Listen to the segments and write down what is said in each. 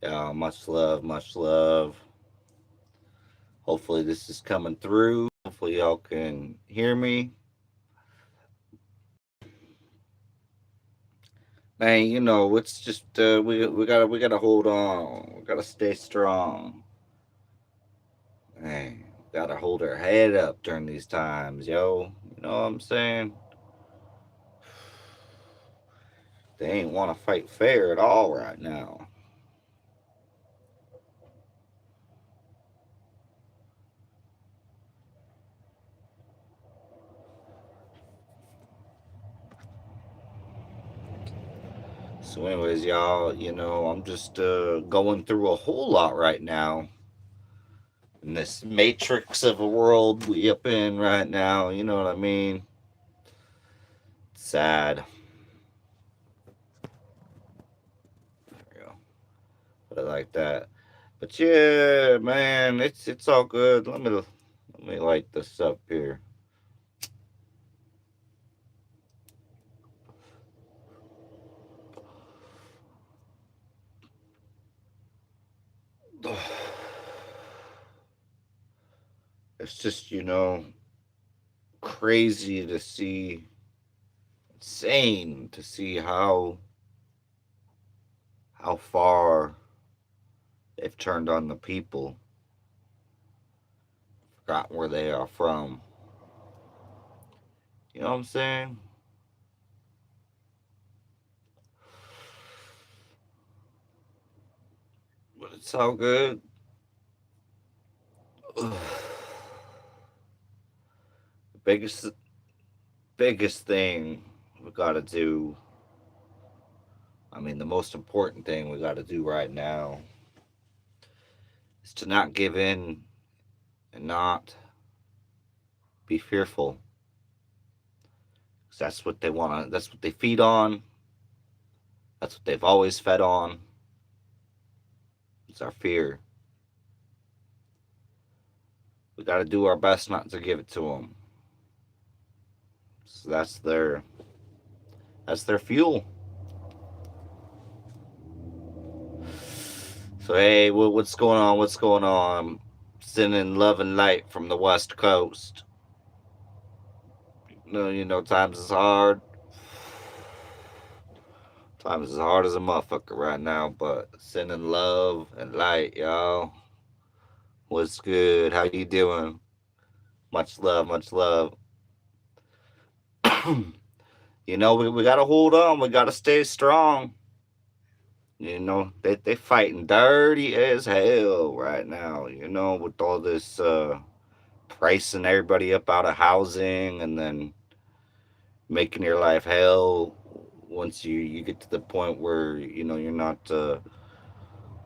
Yeah, much love, much love. Hopefully this is coming through. Hopefully y'all can hear me. Man, it's just we gotta hold on. We gotta stay strong. Man, gotta hold our head up during these times, yo. You know what I'm saying? They ain't want to fight fair at all right now. So, anyways, y'all, I'm just going through a whole lot right now in this matrix of a world we up in right now. You know what I mean? Sad. There we go. But I like that. But yeah, man, it's all good. Let me light this up here. It's just crazy to see, insane to see how far they've turned on the people, forgotten where they are from. You know what I'm saying? But it's all good. The biggest biggest thing we gotta do. I mean, the most important thing we gotta do right now is to not give in and not be fearful. 'Cause that's what they wanna. That's what they feed on. That's what they've always fed on. It's our fear. We gotta do our best not to give it to them. So that's their fuel. So hey, what's going on? What's going on? Sending love and light from the West Coast. Times is hard. Times is hard as a motherfucker right now, but sending love and light, y'all. What's good? How you doing? Much love, much love. We gotta hold on. We gotta stay strong. They fighting dirty as hell right now. With all this pricing everybody up out of housing, and then making your life hell once you get to the point where you're not.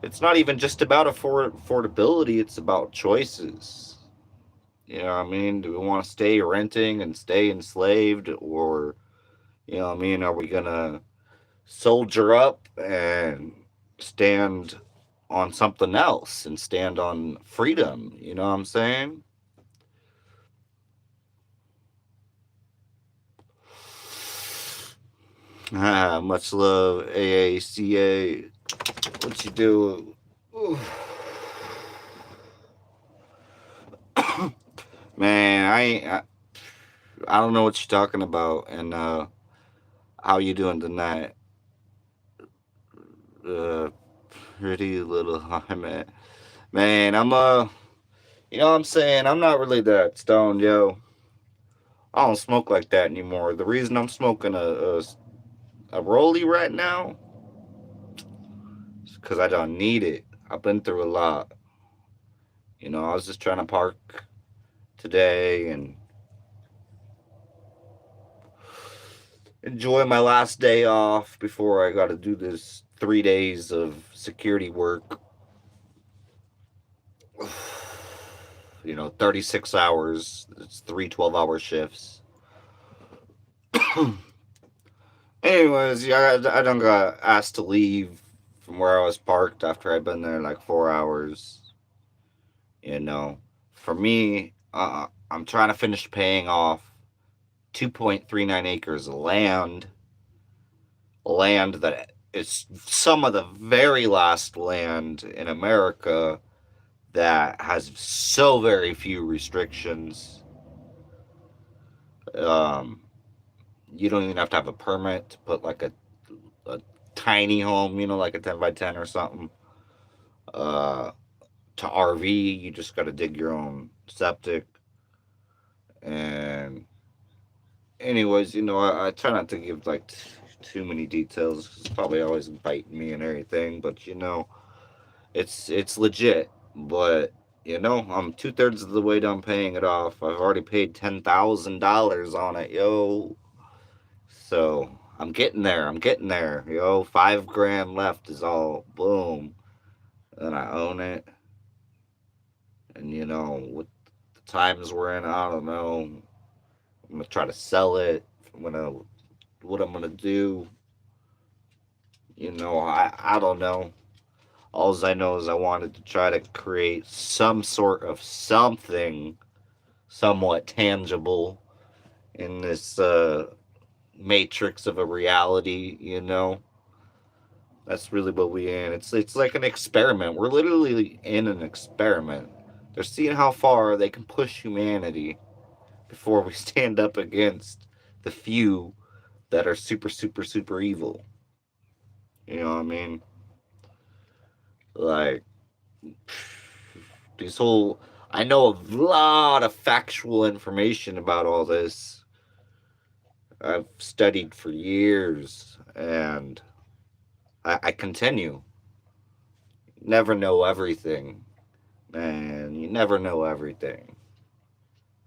It's not even just about affordability. It's about choices. You know what I mean? Do we want to stay renting and stay enslaved, or what I mean? Are we gonna soldier up and stand on something else and stand on freedom? You know what I'm saying? Much love, AACA. What you do? Ooh. Man, I don't know what you're talking about, and how you doing tonight? Uh, Pretty little man. Man, what I'm saying? I'm not really that stoned, yo. I don't smoke like that anymore. The reason I'm smoking a rollie right now is because I don't need it. I've been through a lot. I was just trying to park today and enjoy my last day off before I got to do this 3 days of security work. 36 hours. It's three 12-hour shifts. Anyways, yeah, I done got asked to leave from where I was parked after I'd been there like 4 hours. You know, for me, I'm trying to finish paying off 2.39 acres of land that it's some of the very last land in America that has so very few restrictions. Um, you don't even have to have a permit to put like a tiny home, like a 10 by 10 or something. Uh, to RV, you just got to dig your own septic. And, anyways, I try not to give like too many details. 'Cause it's probably always biting me and everything, but it's legit. But I'm 2/3 of the way done paying it off. I've already paid $10,000 on it, yo. So I'm getting there. I'm getting there, yo. 5 grand left is all. Boom, and I own it. And with the times we're in, I don't know. I'm gonna try to sell it. What I'm gonna do. I don't know. All I know is I wanted to try to create some sort of something somewhat tangible in this matrix of a reality. That's really what we in. It's like an experiment. We're literally in an experiment. They're seeing how far they can push humanity before we stand up against the few that are super, super, super evil. You know what I mean? Like these whole. I know a lot of factual information about all this. I've studied for years, and I continue. Never know everything, man. You never know everything.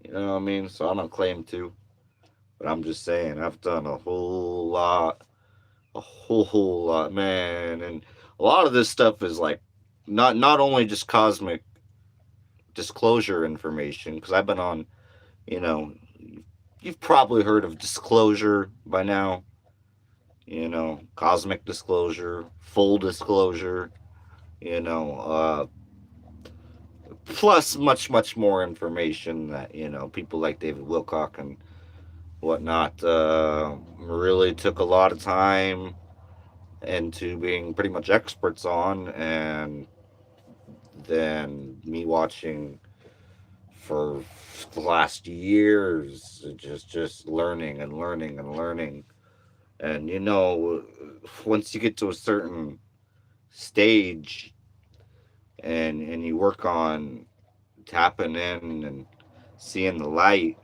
You know what I mean? So I don't claim to, but I'm just saying I've done a whole lot, man. And a lot of this stuff is like not only just cosmic disclosure information, because I've been on, you know, you've probably heard of disclosure by now. Cosmic disclosure, full disclosure. You know, plus much more information that people like David Wilcock and whatnot really took a lot of time into being pretty much experts on, and then me watching for the last years, just learning and learning and learning. And once you get to a certain stage, and you work on tapping in and seeing the light,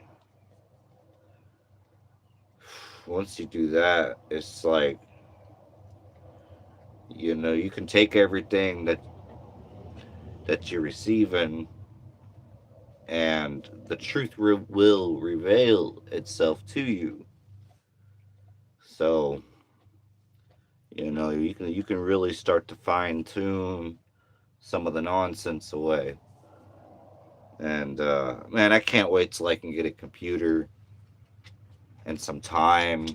once you do that, it's like you can take everything that you're receiving, and the truth will reveal itself to you. So you can really start to fine tune some of the nonsense away. And man, I can't wait till I can get a computer and some time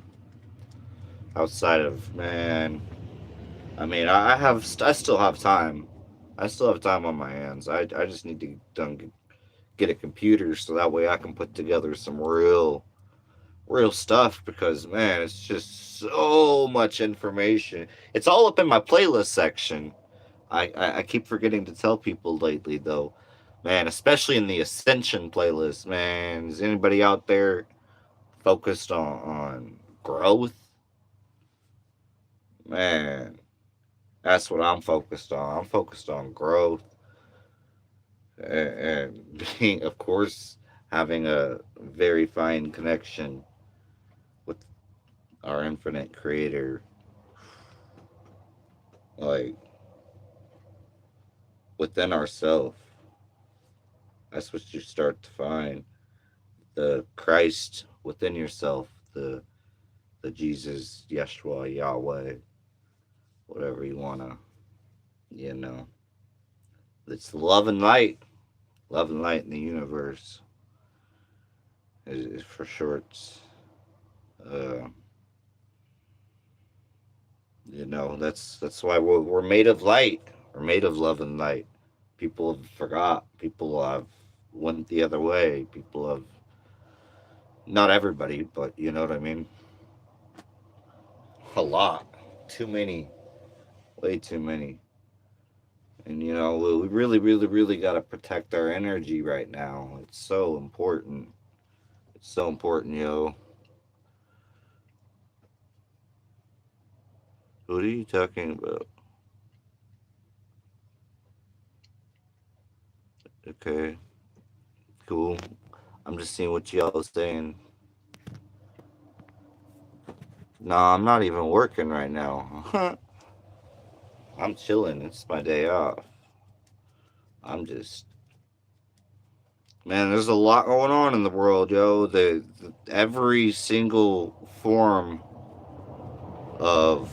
outside of, man. I mean, I still have time. I still have time on my hands. I just need to get a computer so that way I can put together some real stuff, because man, it's just so much information. It's all up in my playlist section. I keep forgetting to tell people lately though, man, especially in the Ascension playlist. Man, is anybody out there focused on growth? Man, that's what I'm focused on. I'm focused on growth, and being, of course, having a very fine connection with our infinite creator, like within ourselves. That's what you start to find. The Christ within yourself, the Jesus, Yeshua, Yahweh, whatever you wanna, you know. It's love and light in the universe is for shorts. Uh, that's why we're made of light. We're made of love and light. People have forgot. People have went the other way. People have, not everybody, but you know what I mean. A lot, too many. way too many. And we really, really, really got to protect our energy right now. It's so important. It's so important, yo. What are you talking about? Okay, cool. I'm just seeing what y'all saying. Nah, I'm not even working right now. I'm chilling. It's my day off. I'm just Man, there's a lot going on in the world, yo. Every single form of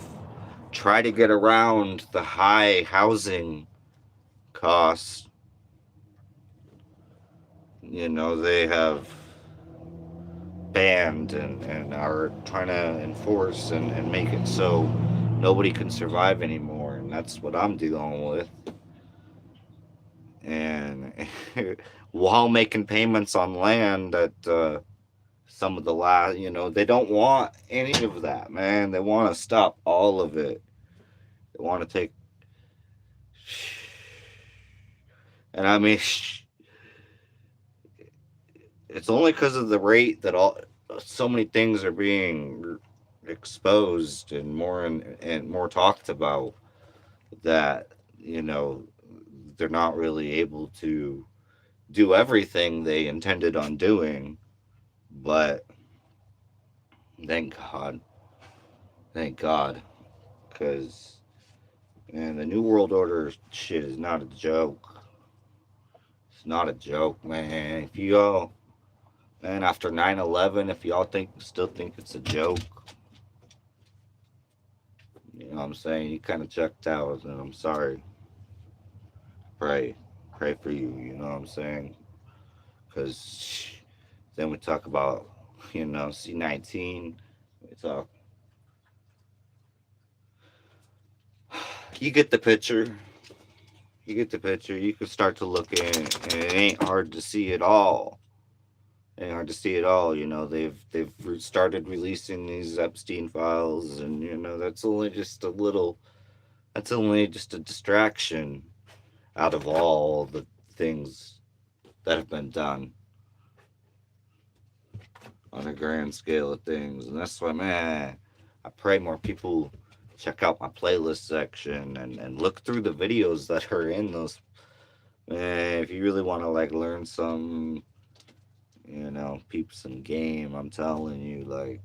try to get around the high housing costs, they have banned and are trying to enforce and make it so nobody can survive anymore. And that's what I'm dealing with. And while making payments on land that some of the last, they don't want any of that, man. They want to stop all of it. They want to take, and I mean, it's only because of the rate that so many things are being exposed and more talked about that they're not really able to do everything they intended on doing. But thank God, thank God, because man, the New World Order shit is not a joke. It's not a joke, man. If you all, man, after 9/11, if y'all still think it's a joke, you know what I'm saying? You kind of checked out, and I'm sorry. Pray, pray for you. You know what I'm saying? Because then we talk about, C-19. We talk. You get the picture. You get the picture. You can start to look in, and it ain't hard to see it all. And hard to see it all. They've started releasing these Epstein files, and that's only just a little. That's only just a distraction out of all the things that have been done on a grand scale of things, and that's why, man, I pray more people check out my playlist section and look through the videos that are in those. Man, if you really want to like learn some peep some game. I'm telling you, like,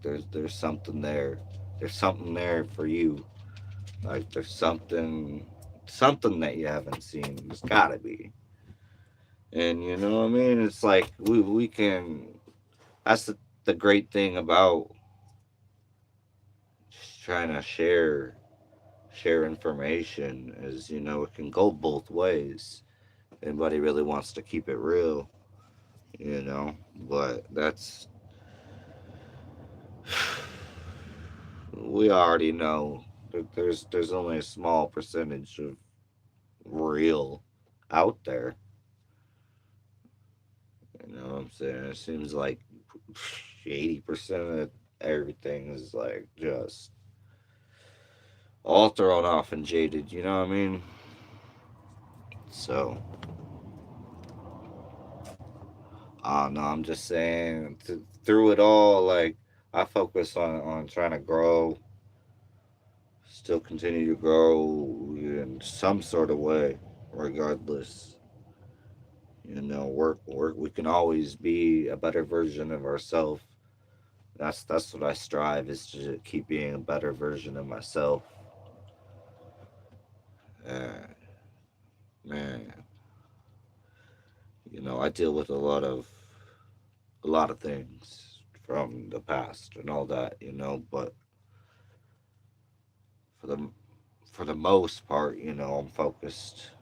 there's something there. There's something there for you. Like, there's something that you haven't seen. There's gotta be. And you know what I mean? It's like we can. That's the great thing about just trying to share information is it can go both ways. Anybody really wants to keep it real, but we already know that there's only a small percentage of real out there. You know what I'm saying? It seems like 80% of everything is like just all thrown off and jaded. You know what I mean? So, I don't know. I'm just saying, through it all, like I focus on trying to grow, still continue to grow in some sort of way, regardless. Work. We can always be a better version of ourselves. That's what I strive is to keep being a better version of myself. Uh, Man, I deal with a lot of things from the past and all that. But for the for the most part, I'm focused.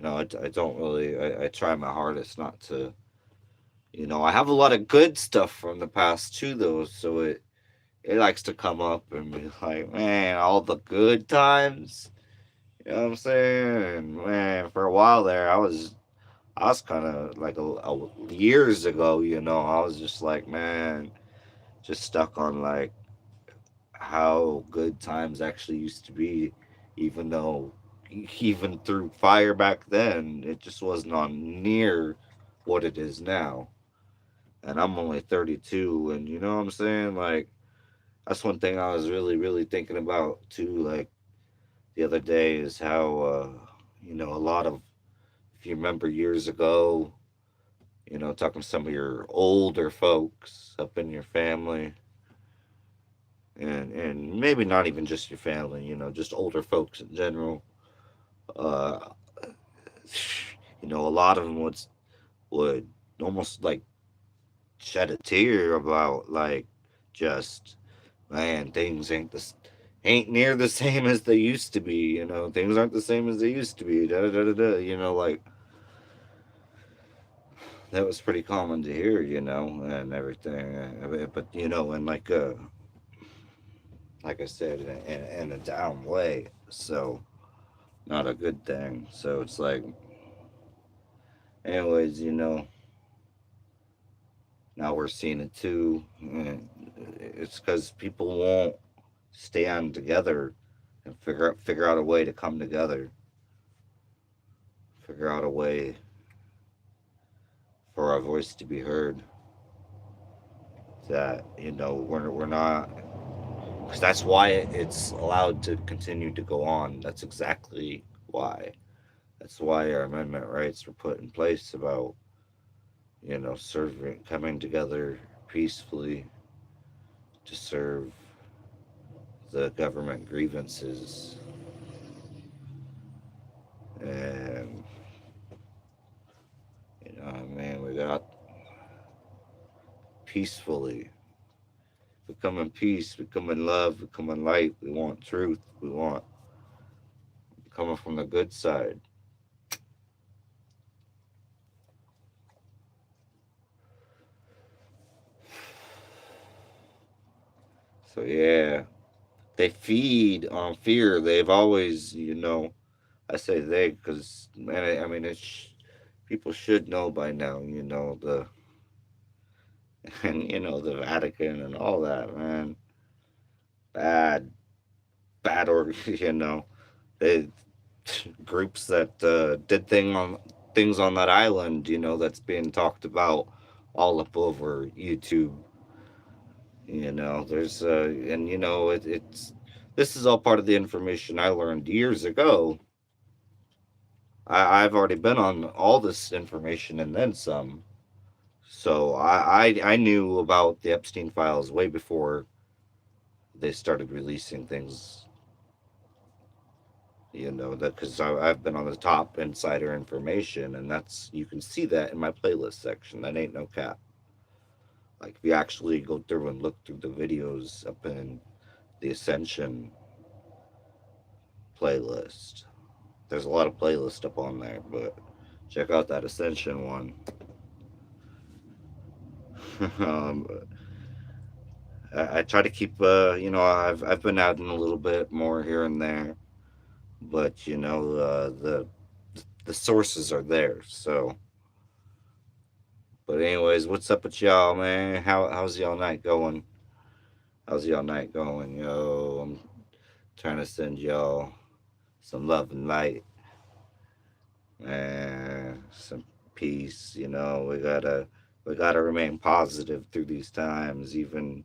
I don't really. I try my hardest not to. I have a lot of good stuff from the past too, though. So it likes to come up and be like, man, all the good times. You know what I'm saying? And man, for a while there, I was kind of like years ago. I was just like, man, just stuck on like how good times actually used to be. even though even through fire back then, it just wasn't on near what it is now. And I'm only 32, and you know what I'm saying? Like, that's one thing I was really thinking about too. Like the other day is how, a lot of, if you remember years ago, talking to some of your older folks up in your family, and maybe not even just your family, just older folks in general. Uh, a lot of them would almost like shed a tear about like just, man, things ain't near the same as they used to be. Things aren't the same as they used to be. Da da da da da. Like that was pretty common to hear. And everything. But and like I said, in a down way. So not a good thing. So it's like, anyways, now we're seeing it too. And it's because people won't stand together and figure out a way to come together, figure out a way for our voice to be heard. That we're not, because that's why it's allowed to continue to go on. That's exactly why. That's why our amendment rights were put in place about serving, coming together peacefully to serve the government grievances. And man, we got peacefully. We come in peace, we come in love, we come in light, we want truth, we want coming from the good side. So yeah, they feed on fear. They've always, I say they because man, I mean, people should know by now. The and the Vatican and all that, man. Bad, bad, or they groups that did things on that island. That's being talked about all up over YouTube. There's and it's this is all part of the information I learned years ago. I've already been on all this information and then some. So I knew about the Epstein files way before they started releasing things. That because I've been on the top insider information, and that's, you can see that in my playlist section. That ain't no cap. Like if you actually go through and look through the videos up in the Ascension playlist, there's a lot of playlists up on there, but check out that Ascension one. um, I try to keep, I've been adding a little bit more here and there, but the sources are there. So, but anyways, what's up with y'all, man? How's y'all night going? How's y'all night going, yo? I'm trying to send y'all some love and light, and some peace. We gotta remain positive through these times, even,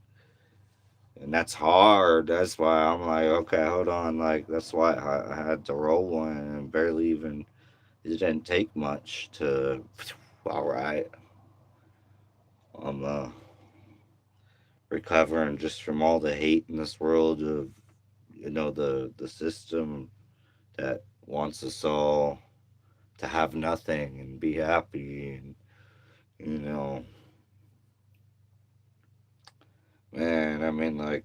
and that's hard. That's why I'm like, okay, hold on. Like that's why I had to roll one, and barely even. It didn't take much to. All right, I'm recovering just from all the hate in this world of the system that wants us all to have nothing and be happy, and you know man, I mean, like,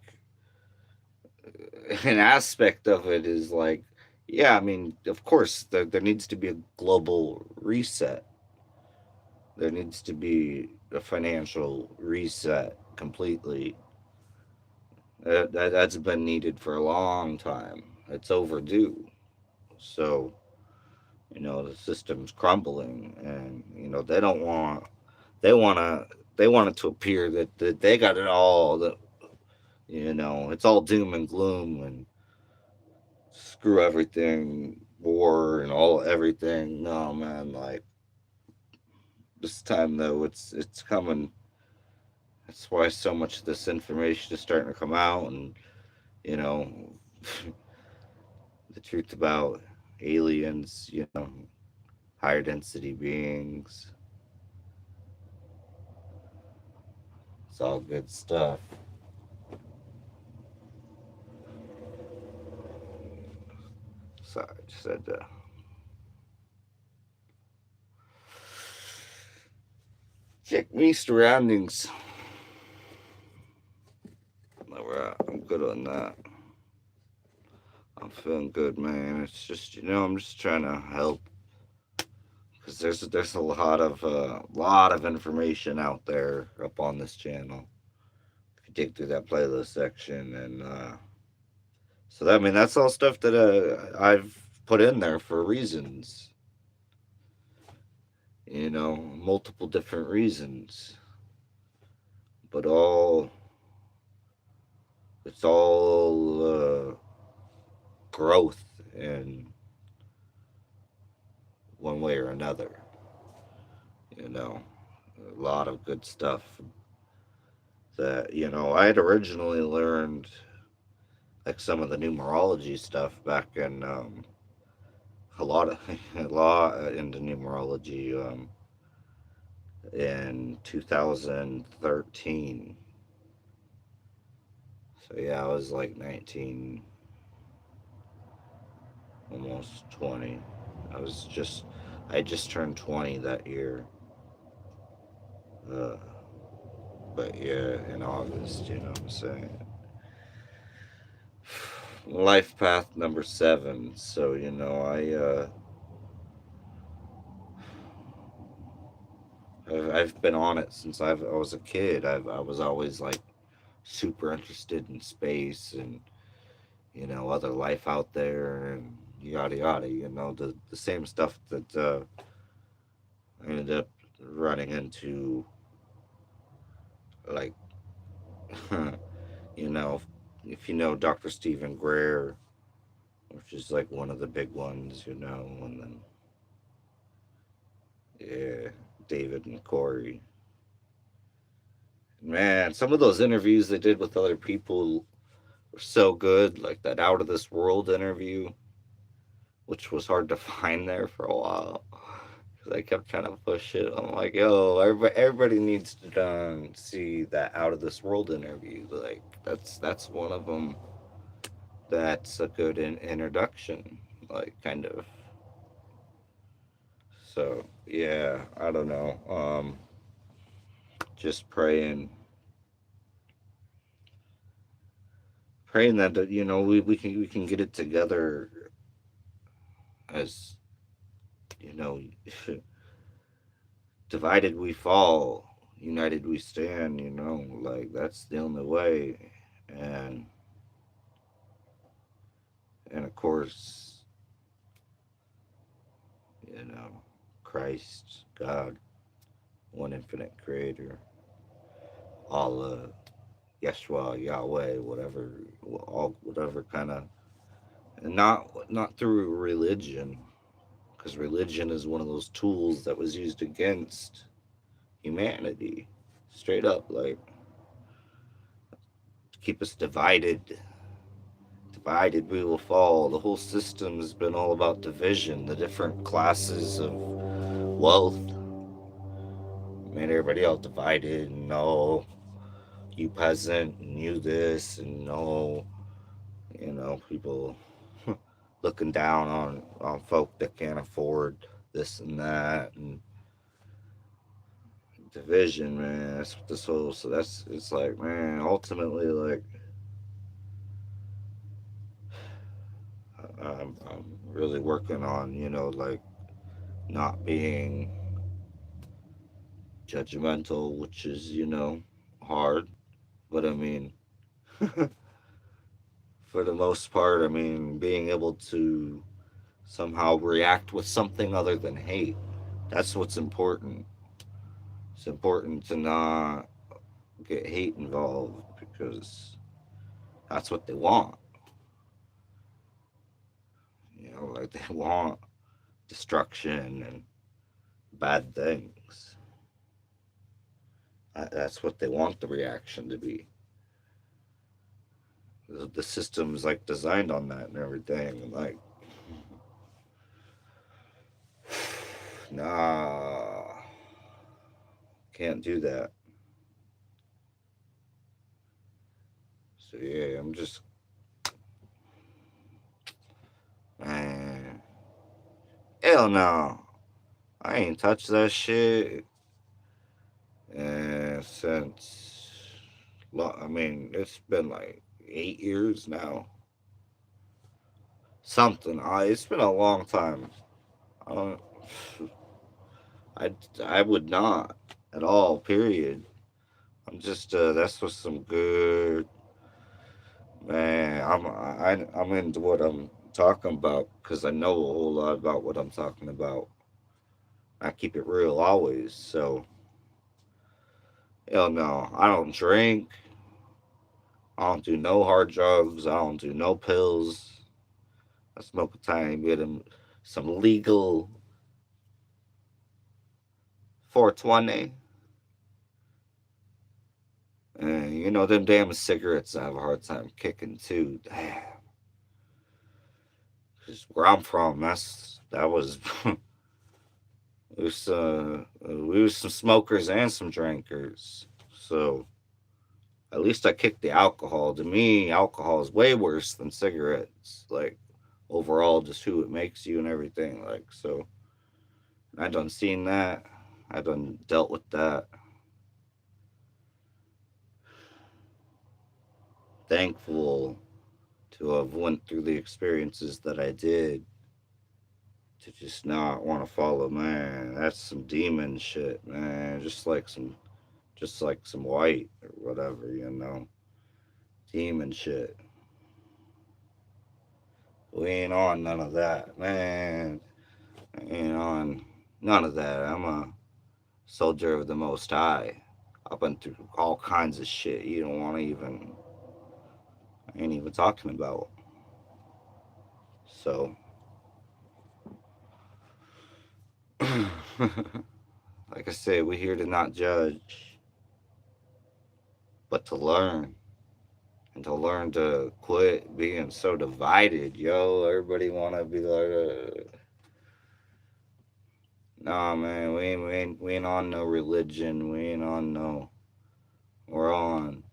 an aspect of it is like, yeah, I mean, of course there needs to be a global reset. There needs to be a financial reset completely. That's been needed for a long time. It's overdue. So the system's crumbling, and they want to they want it to appear that they got it all. That it's all doom and gloom, and screw everything, war and all everything. No man, like this time though, it's coming. That's why so much of this information is starting to come out, and you know, the truth about aliens, higher density beings. It's all good stuff. Sorry, I just had to check me surroundings. Alright, I'm good on that. I'm feeling good, man. It's just I'm just trying to help because there's a lot of information out there up on this channel. If you dig through that playlist section, and so that, I mean that's all stuff that I've put in there for reasons. Multiple different reasons, but it's all growth in one way or another. You know, a lot of good stuff that I had originally learned, like some of the numerology stuff back in a lot of a lot into numerology in 2013. So yeah, I was like 19, almost 20. I just turned 20 that year. Uh, but yeah, in August, you know what I'm saying? Life path number 7. So, I've been on it since I was a kid. I was always like super interested in space and other life out there and yada yada. The same stuff that I ended up running into, like you know, if you know Dr. Stephen Greer, which is like one of the big ones, and then yeah, David and Corey. Man, some of those interviews they did with other people were so good, like that Out of This World interview, which was hard to find there for a while. Because I kept trying to push it. I'm like, yo, everybody needs to see that Out of This World interview. Like, that's one of them. That's a good introduction, like, kind of. So, yeah, I don't know. Just praying that we can get it together as you know divided we fall, united we stand. Like that's the only way. And and of course, you know Christ, God, one infinite creator, Allah, Yeshua, Yahweh, whatever, all whatever kind of, and not through religion, because religion is one of those tools that was used against humanity, straight up, like to keep us divided. Divided we will fall. The whole system has been all about division, the different classes of wealth, made everybody all divided. And no, you peasant, and you this, and no, people looking down on folk that can't afford this and that, and division, man. That's what this whole. So that's it's like, man. Ultimately, like, I'm really working on, like not being judgmental, which is, hard. But I mean, for the most part, I mean, being able to somehow react with something other than hate. That's what's important. It's important to not get hate involved because that's what they want. You know, like they want destruction and bad things. That's what they want the reaction to be. The system's like designed on that and everything. And like, nah, can't do that. So yeah, I'm just, man, hell no. I ain't touched that shit since, I mean, it's been like 8 years now. Something. It's been a long time. I don't, I, I would not at all, period. I'm just, that's what some good, man, I'm into what I'm talking about because I know a whole lot about what I'm talking about. I keep it real always. So, hell no. I don't drink. I don't do no hard drugs. I don't do no pills. I smoke a tiny bit of some legal 420. And you know, them damn cigarettes I have a hard time kicking too. Damn. 'Cause where I'm from, that was we was some smokers and some drinkers. So at least I kicked the alcohol. To me, alcohol is way worse than cigarettes. Like overall, just who it makes you and everything. Like so, I done seen that. I done dealt with that. Thankful to have went through the experiences that I did. To just not want to follow, man. That's some demon shit, man. Just like some white or whatever, you know. Demon shit. We ain't on none of that, man. Ain't on none of that. I'm a soldier of the Most High. I've been through all kinds of shit you don't want to even, I ain't even talking about. So, like I said, we're here to not judge, but to learn. And to learn to quit being so divided, yo. Everybody want to be like, nah, man, we ain't on no religion. We ain't on no. We're on.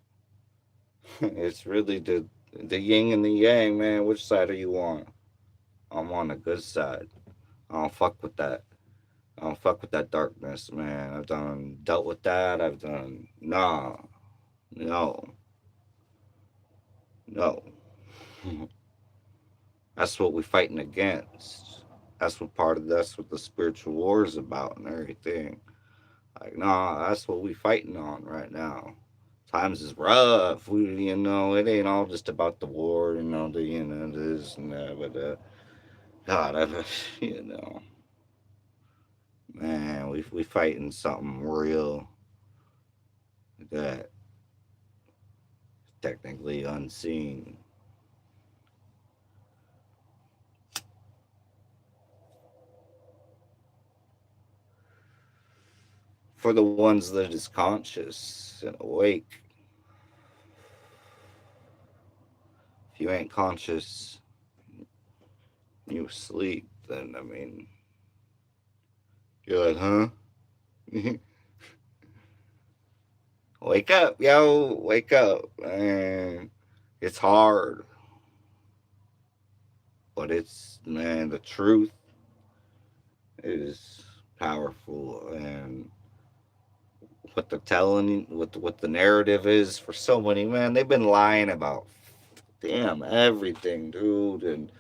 It's really the yin and the yang, man. Which side are you on? I'm on the good side. I don't fuck with that. I don't fuck with that darkness, man. I've done dealt with that. I've done no, no. That's what we're fighting against. That's what the spiritual war is about and everything. Like, nah, that's what we fighting on right now. Times is rough. It ain't all just about the war, this and that, but God, you know, man, we fighting something real that technically unseen. For the ones that is conscious and awake, if you ain't conscious, you asleep, then I mean, you're like, huh? Wake up, yo, wake up. Man, it's hard, but it's, man, the truth is powerful. And what they're telling you, what the narrative is for so many, man, they've been lying about damn everything, dude. And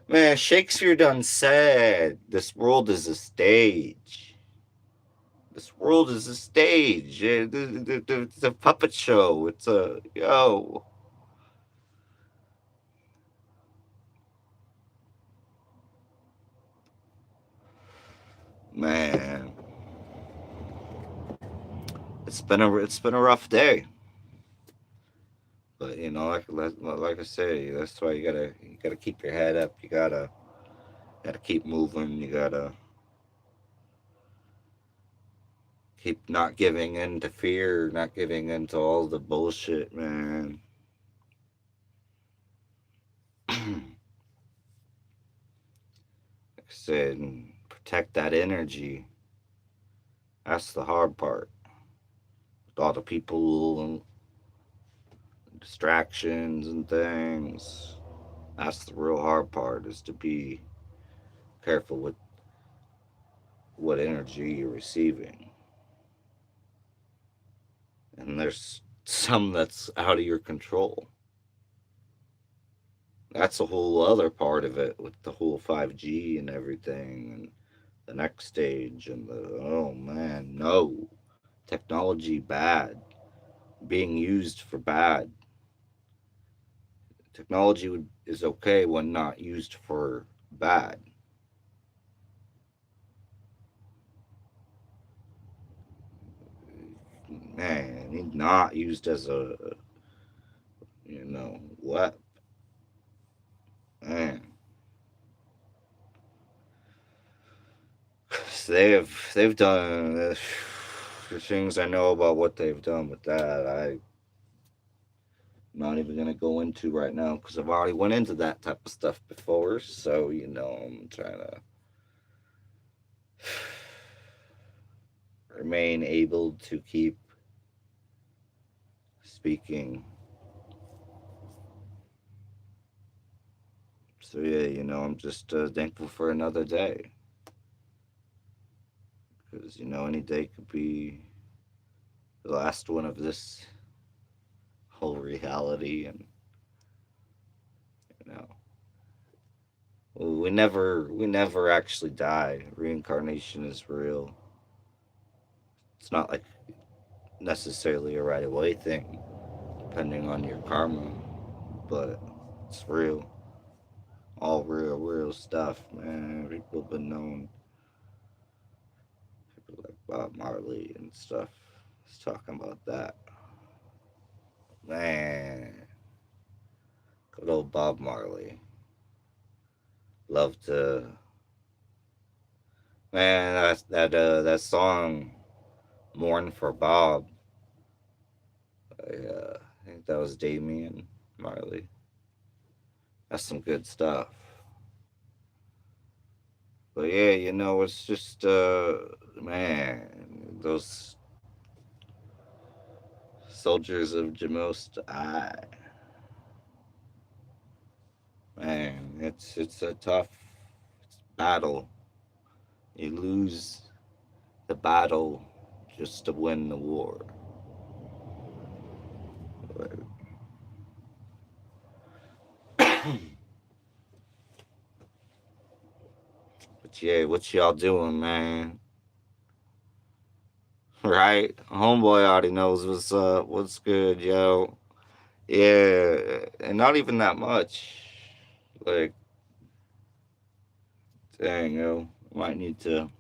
man, Shakespeare done said this world is a stage. This world is a stage. It's a puppet show. It's a yo. Man, it's been a rough day. But like I say, that's why you gotta keep your head up. You gotta Gotta keep moving. You gotta keep not giving in to fear, not giving in to all the bullshit, man. Like I said, protect that energy. That's the hard part. With all the people and distractions and things. That's the real hard part, is to be careful with what energy you're receiving. And there's some that's out of your control. That's a whole other part of it with the whole 5G and everything and the next stage and the, oh man, no. Technology bad. Being used for bad. Technology is okay when not used for bad. Man, he's not used as a, what? Man. They've done the things I know about what they've done with that. I'm not even gonna go into right now because I've already went into that type of stuff before. So I'm trying to remain able to keep speaking. So yeah, I'm just thankful for another day because any day could be the last one of this whole reality, and you know we never actually die. Reincarnation is real. It's not like necessarily a right away thing, depending on your karma, but it's real. All real, real stuff, man. People have been known, people like Bob Marley and stuff, is talking about that. Man, good old Bob Marley. Love to, man. That song, "Mourn for Bob." I think that was Damian Marley. That's some good stuff. But yeah, it's just man, those soldiers of Jamost I, man, it's a tough battle. You lose the battle just to win the war. But yeah, what y'all doing, man? Right? Homeboy already knows what's up. What's good, yo? Yeah, and not even that much. Like, dang, yo, might need to.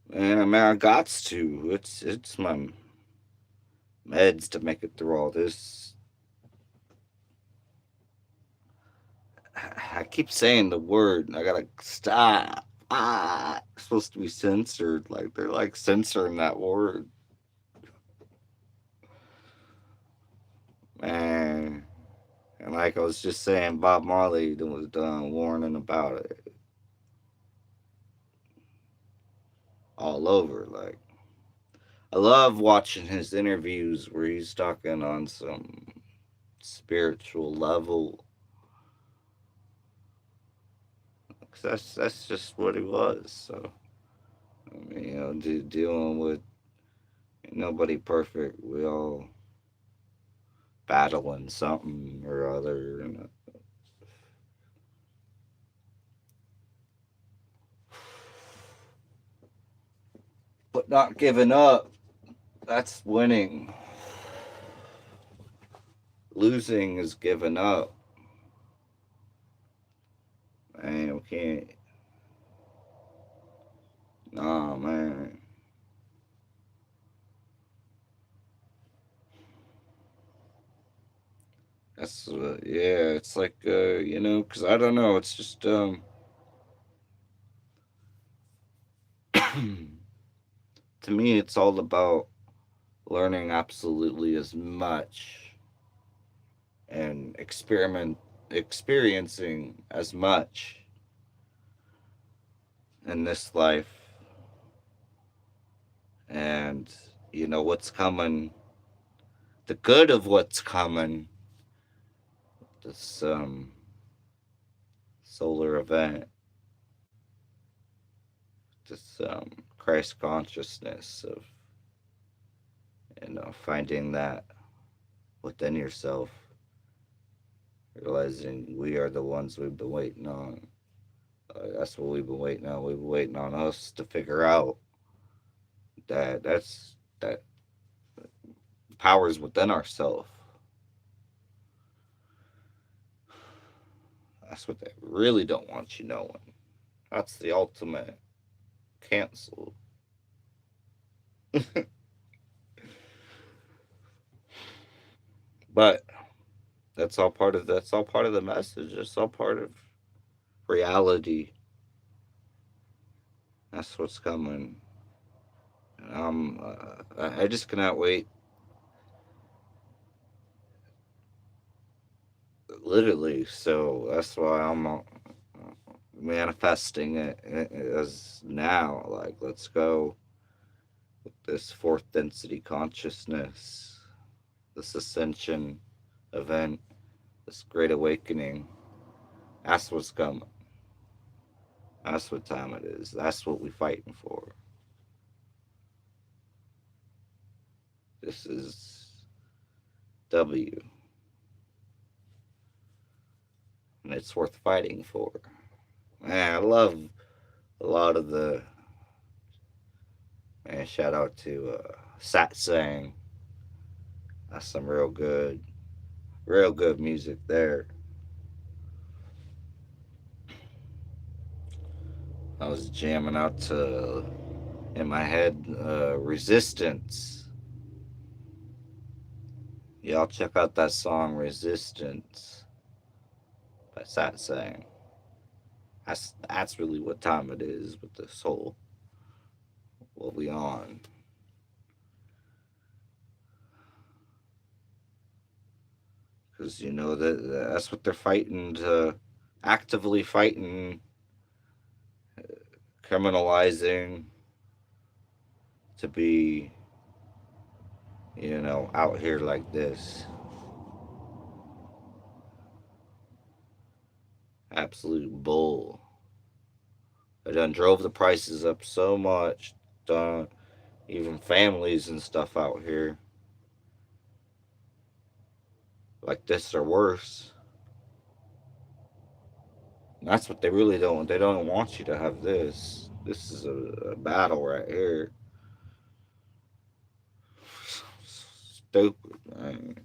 Man, I gots to. It's my meds to make it through all this. I keep saying the word. I gotta stop. It's supposed to be censored. Like they're like censoring that word. Man, and like I was just saying, Bob Marley was done warning about it all over. Like I love watching his interviews where he's talking on some spiritual level. 'Cause that's just what he was. So I mean, dealing with ain't nobody perfect. We all battling something or other, but not giving up. That's winning. Losing is giving up. Man, we can't. Nah, man. That's yeah. It's like because I don't know. It's just to me, it's all about learning absolutely as much and experiencing as much in this life, and what's coming, the good of what's coming, this solar event, this Christ consciousness of finding that within yourself, realizing we are the ones we've been waiting on. That's what we've been waiting on. We've been waiting on us to figure out that powers within ourselves. That's what they really don't want you knowing. That's the ultimate cancel. But that's all part of the message. It's all part of reality. That's what's coming. And I just cannot wait. Literally. So that's why I'm manifesting it as now. Like, let's go with this fourth density consciousness, this ascension event, this great awakening. That's what's coming. That's what time it is. That's what we're fighting for. This is W, and it's worth fighting for. Man, I love a lot of the. Man, shout out to Satsang. That's some real good music there. I was jamming out to, in my head, Resistance. Y'all check out that song Resistance by Satsang. That's really what time it is with this whole what we on. Because that's what they're fighting to, actively fighting, criminalizing, to be out here like this. Absolute bull. It done drove the prices up so much. Done even families and stuff out here like this or worse. And that's what they really don't. They don't want you to have this. This is a battle right here. Stupid, man.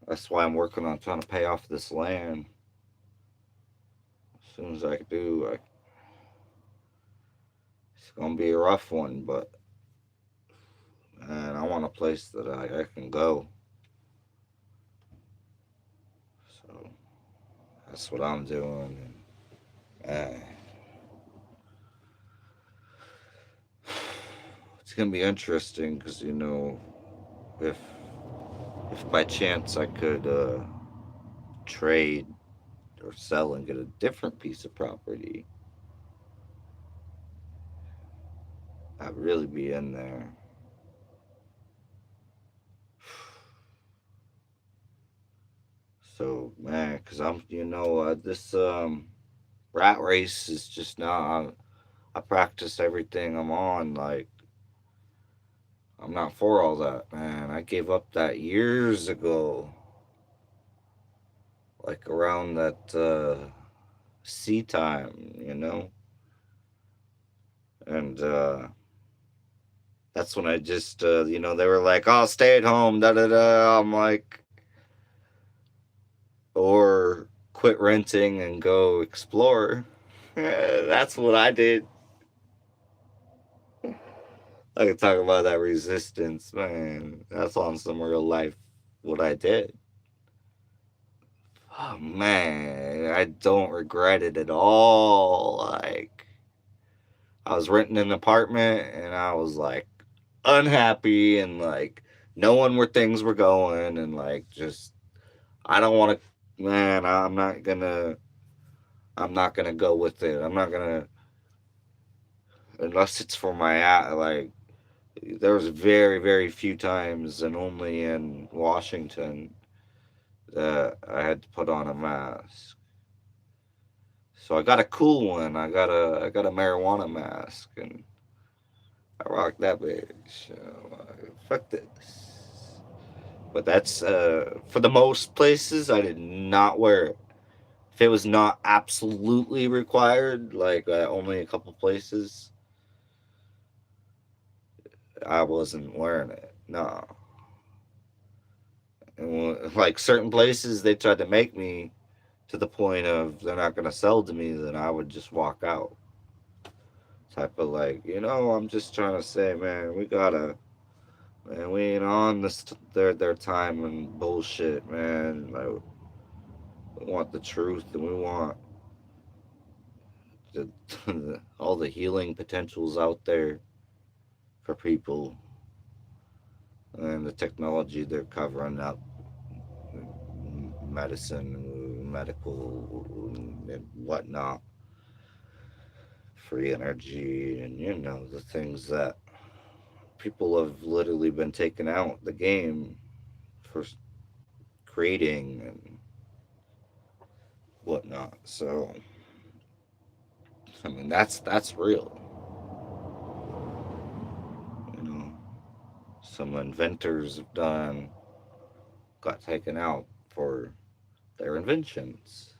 That's why I'm working on trying to pay off this land. As soon as I do, it's gonna be a rough one, but man, I want a place that I can go. So that's what I'm doing. And, it's gonna be interesting because if if by chance I could trade or sell and get a different piece of property, I'd really be in there. So man, because I'm this rat race is just now. I practice everything I'm on. Like, I'm not for all that, man. I gave up that years ago. Like around that sea time. And that's when I just they were like, "Oh, stay at home, da da da." I'm like, or quit renting and go explore. That's what I did. I could talk about that resistance, man. That's on some real life what I did. Oh man, I don't regret it at all. Like, I was renting an apartment and I was like unhappy and like knowing where things were going and like just I don't want to, man, I'm not gonna go with it. I'm not gonna unless it's for my like there was very few times and only in Washington that I had to put on a mask. So I got a cool one. I got a marijuana mask and I rock that bitch. Fuck this. But that's for the most places I did not wear it. If it was not absolutely required, like only a couple places, I wasn't wearing it. No. And like certain places, they tried to make me to the point of they're not gonna sell to me, then I would just walk out. Type of like, I'm just trying to say, man, man, we ain't on this their time and bullshit, man. Like, we want the truth and we want the, all the healing potentials out there for people and the technology they're covering up, medicine, medical, and whatnot, free energy, and the things that people have literally been taken out the game for creating and whatnot. So, I mean, that's real. You know, some inventors have done got taken out for their inventions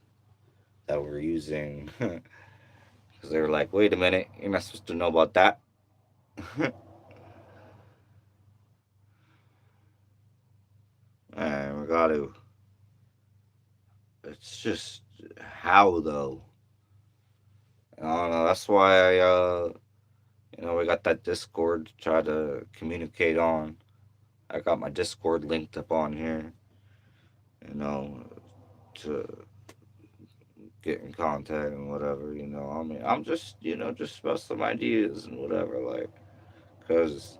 that were using because they were like, wait a minute, you're not supposed to know about that. And we got to. It's just how though. I don't know. That's why we got that Discord to try to communicate on. I got my Discord linked up on here. You know, to get in contact and whatever. I mean, I'm just just about some ideas and whatever. Like, because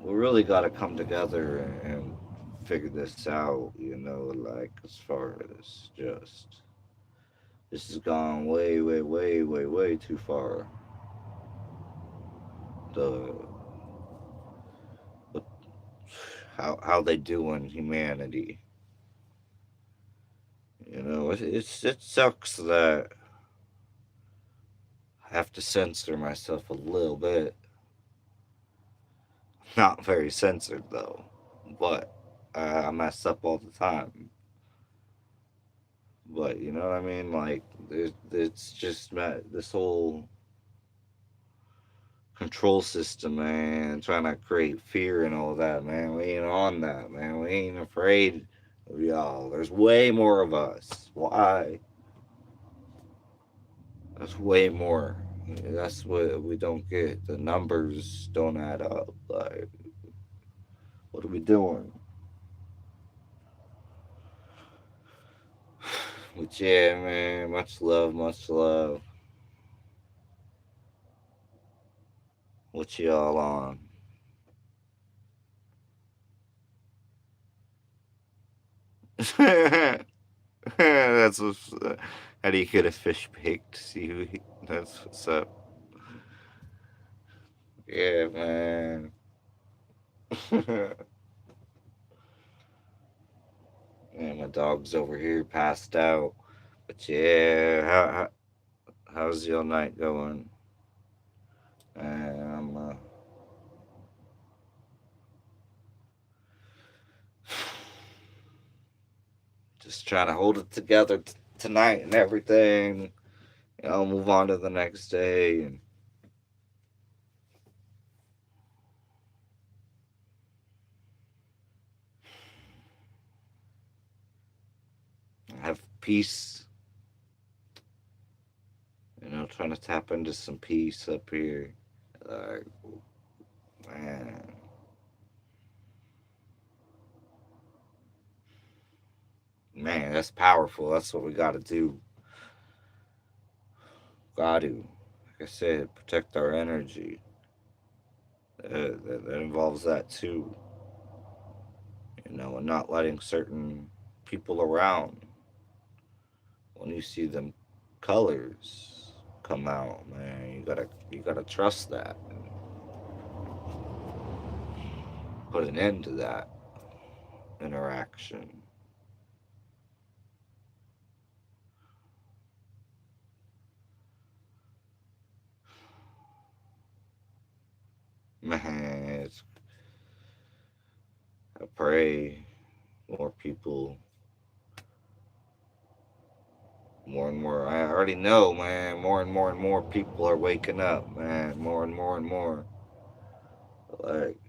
we really got to come together and figure this out. Like as far as just this has gone way too far. The what how they doing humanity. It sucks that I have to censor myself a little bit. Not very censored though, but I mess up all the time. But you know what I mean? Like, it's just this whole control system, man, trying to create fear and all that, man. We ain't on that, man. We ain't afraid of y'all. There's way more of us. Why? That's way more. That's what we don't get. The numbers don't add up. Like, what are we doing? But yeah, man, much love, much love. What y'all on? That's what's. How do you get a fish baked seaweed? That's what's up. Yeah, man. Man, my dog's over here passed out. But yeah, how's your night going? I'm just trying to hold it together tonight and everything. Move on to the next day and have peace. Trying to tap into some peace up here. Like, man, man, man, that's powerful. That's what we got to do. Got to, like I said, protect our energy. That involves that too, and not letting certain people around when you see them colors come out, man. You gotta trust that and put an end to that interaction. Man, I pray more people, more and more. I already know, man. More and more and more people are waking up, man. More and more and more. Like,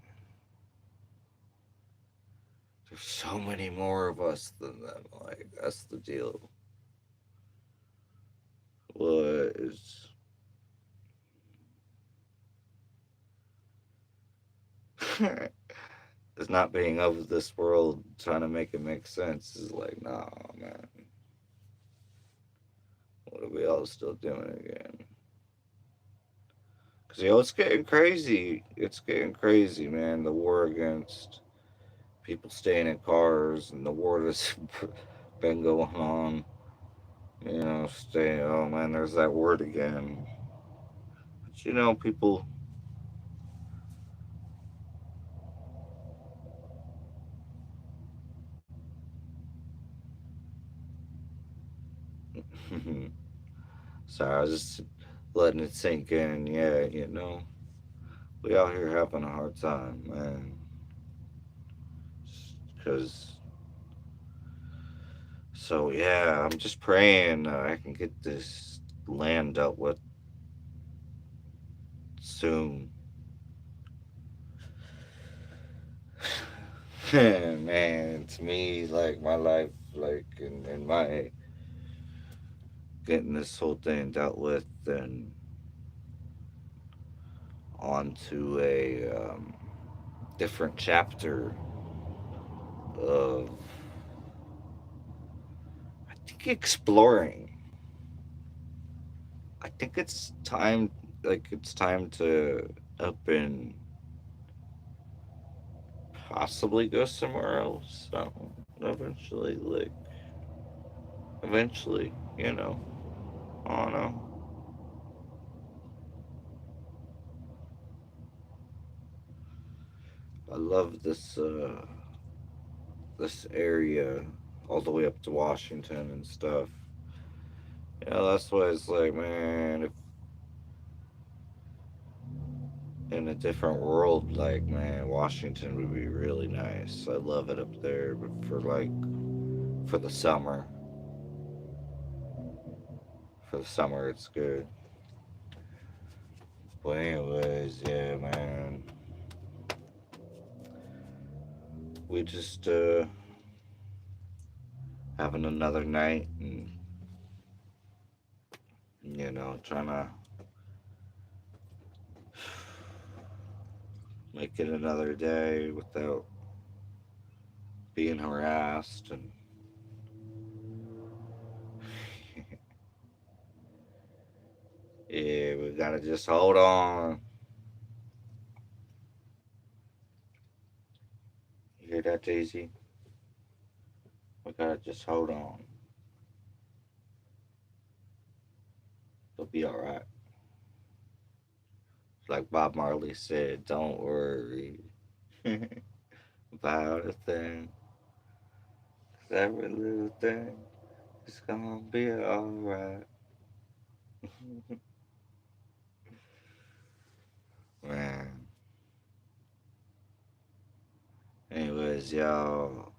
there's so many more of us than them. Like, that's the deal. What is. It's not being of this world trying to make it make sense. Is like, nah, man. What are we all still doing again? Because, it's getting crazy. It's getting crazy, man. The war against people staying in cars and the war that's been going on. Stay. Oh, man, there's that word again. But, people. Sorry, I was just letting it sink in. Yeah, we out here having a hard time, man. Because So yeah, I'm just praying I can get this land dealt with soon. Man, to me, like my life, like in my getting this whole thing dealt with and onto a different chapter of, I think, exploring. I think it's time to up and possibly go somewhere else. So eventually, I don't know. I love this area all the way up to Washington and stuff. That's why it's like, man, if in a different world, like, man, Washington would be really nice. I love it up there, but for the summer, it's good. But anyways, yeah, man, we just having another night and trying to make it another day without being harassed and yeah, we gotta just hold on. You hear that, Daisy? We gotta just hold on. It'll be alright. Like Bob Marley said, don't worry about a thing. 'Cause every little thing is gonna be alright. Man. Anyways, y'all,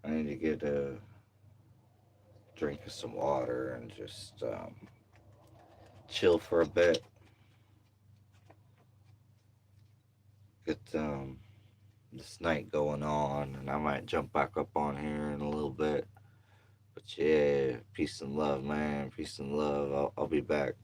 I need to get a drink of some water and just chill for a bit. Get this night going on, and I might jump back up on here in a little bit. But yeah, peace and love, man. Peace and love. I'll be back.